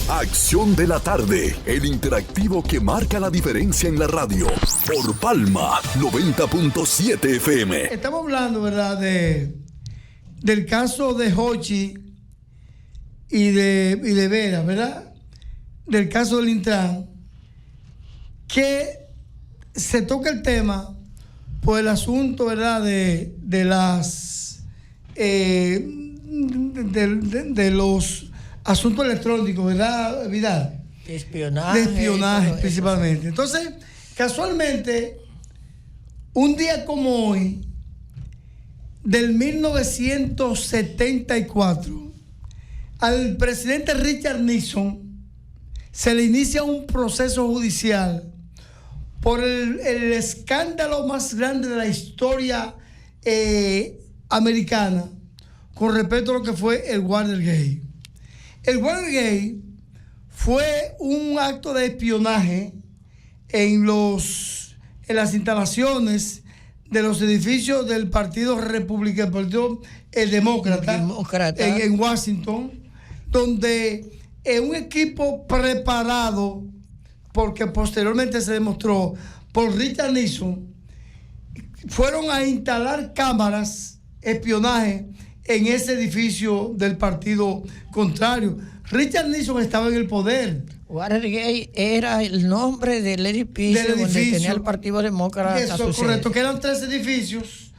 Acción de la tarde, el interactivo que marca la diferencia en la radio. Por Palma 90.7 FM. Estamos hablando, ¿verdad?, del caso de Jochi y de Vera, ¿verdad? Del caso del Intran, que se toca el tema por el asunto, ¿verdad?, de los asuntos electrónicos, ¿verdad, Vidal? De espionaje. De espionaje, principalmente. Entonces, casualmente, un día como hoy, del 1974, al presidente Richard Nixon se le inicia un proceso judicial por el escándalo más grande de la historia americana con respecto a lo que fue el Watergate. El Watergate fue un acto de espionaje en las instalaciones de los edificios del Partido Republicano, el Partido Demócrata. En Washington, donde un equipo preparado, porque posteriormente se demostró por Richard Nixon, fueron a instalar cámaras espionaje en ese edificio del partido contrario. Richard Nixon estaba en el poder. Watergate era el nombre del edificio donde tenía el Partido Demócrata. Eso es correcto, que eran 3 edificios,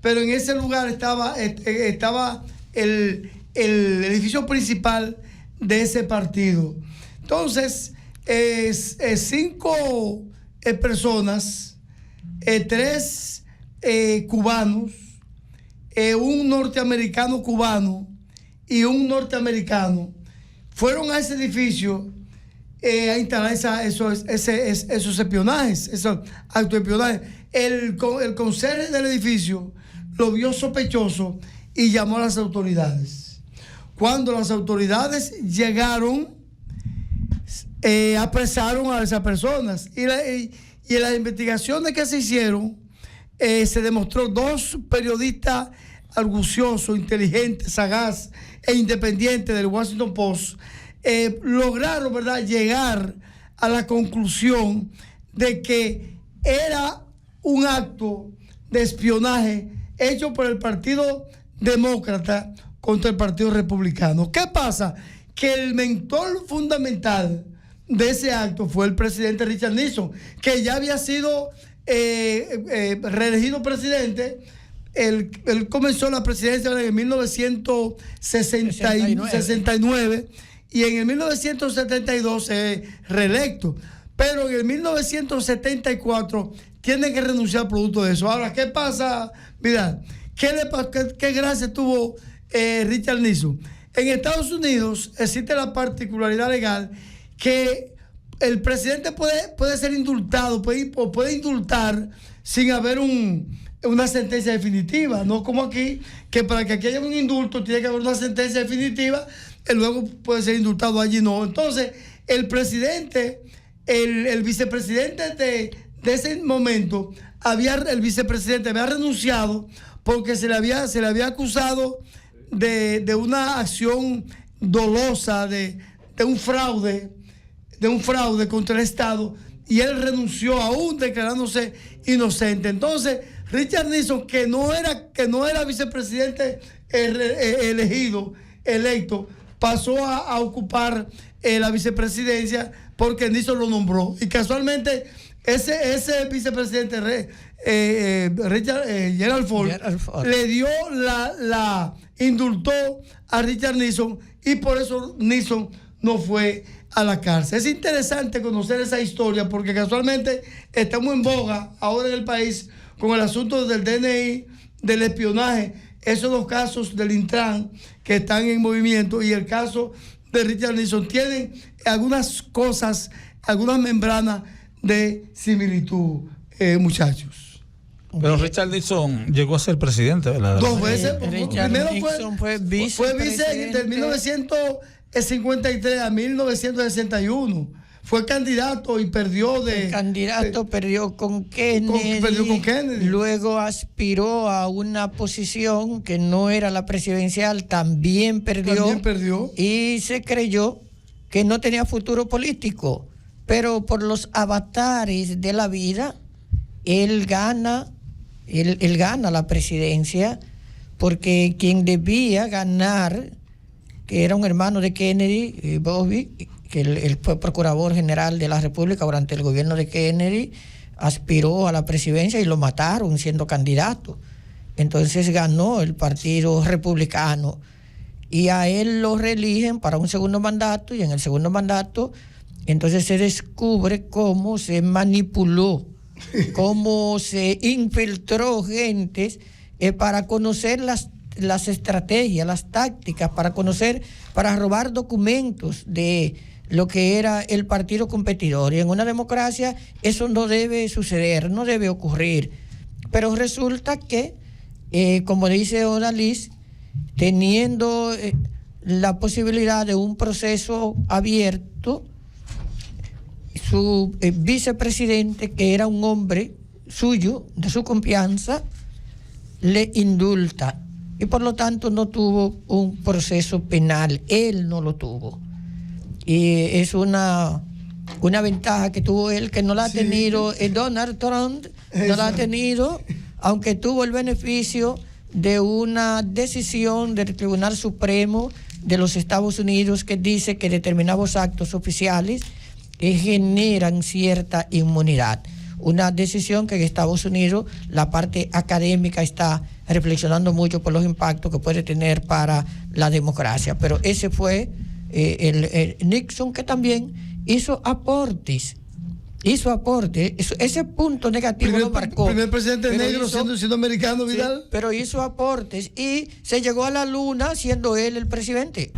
pero en ese lugar estaba el edificio principal de ese partido. Entonces, 5 personas, 3 cubanos, un norteamericano cubano y un norteamericano fueron a ese edificio a instalar esos espionajes, esos actos de espionaje. El conserje del edificio lo vio sospechoso y llamó a las autoridades. Cuando las autoridades llegaron, apresaron a esas personas y en las investigaciones que se hicieron se demostró 2 periodistas arguciosos, inteligentes, sagaz e independientes del Washington Post lograron, ¿verdad?, llegar a la conclusión de que era un acto de espionaje hecho por el Partido Demócrata contra el Partido Republicano. ¿Qué pasa? Que el mentor fundamental de ese acto fue el presidente Richard Nixon, que ya había sido reelegido presidente. Él comenzó la presidencia en 1969 y en el 1972 reelecto. Pero en el 1974 tiene que renunciar producto de eso. Ahora, ¿qué pasa? Mira, ¿qué gracia tuvo Richard Nixon? En Estados Unidos existe la particularidad legal que el presidente puede ser indultado, puede indultar sin haber una sentencia definitiva, no como aquí, que para que aquí haya un indulto tiene que haber una sentencia definitiva, y luego puede ser indultado, allí no. Entonces, el presidente, el vicepresidente de ese momento, el vicepresidente había renunciado porque se le había acusado de una acción dolosa, de un fraude contra el Estado, y él renunció aún declarándose inocente. Entonces, Richard Nixon, que no era vicepresidente electo, pasó a ocupar la vicepresidencia porque Nixon lo nombró. Y casualmente ese vicepresidente Gerald Ford le dio indultó a Richard Nixon, y por eso Nixon no fue a la cárcel. Es interesante conocer esa historia porque casualmente estamos en boga ahora en el país con el asunto del DNI, del espionaje, esos 2 casos del Intran que están en movimiento, y el caso de Richard Nixon tienen algunas cosas, algunas membranas de similitud, muchachos. Pero Richard Nixon llegó a ser presidente, ¿verdad? 2 veces. Primero fue vice de 1953 a 1961. Fue candidato y perdió perdió con Kennedy. Luego aspiró a una posición que no era la presidencial, también perdió. Y se creyó que no tenía futuro político, pero por los avatares de la vida, él gana la presidencia, porque quien debía ganar, que era un hermano de Kennedy, Bobby, que él fue procurador general de la República durante el gobierno de Kennedy, aspiró a la presidencia y lo mataron siendo candidato. Entonces ganó el Partido Republicano y a él lo reeligen para un segundo mandato, y en el segundo mandato entonces se descubre cómo se manipuló, cómo se infiltró gentes para conocer las estrategias, las tácticas, para robar documentos de lo que era el partido competidor. Y en una democracia eso no debe suceder, no debe ocurrir. Pero resulta que, como dice Odalis, teniendo la posibilidad de un proceso abierto, su vicepresidente, que era un hombre suyo, de su confianza, le indulta. Y por lo tanto no tuvo un proceso penal, él no lo tuvo. Y es una ventaja que tuvo él, que no la ha tenido Donald Trump, no la ha tenido, aunque tuvo el beneficio de una decisión del Tribunal Supremo de los Estados Unidos que dice que determinados actos oficiales generan cierta inmunidad. Una decisión que en Estados Unidos la parte académica está reflexionando mucho por los impactos que puede tener para la democracia. Pero ese fue el Nixon, que también hizo aportes. Ese punto negativo lo marcó. Primer presidente negro siendo americano, Vidal. Sí, pero hizo aportes y se llegó a la luna siendo él el presidente.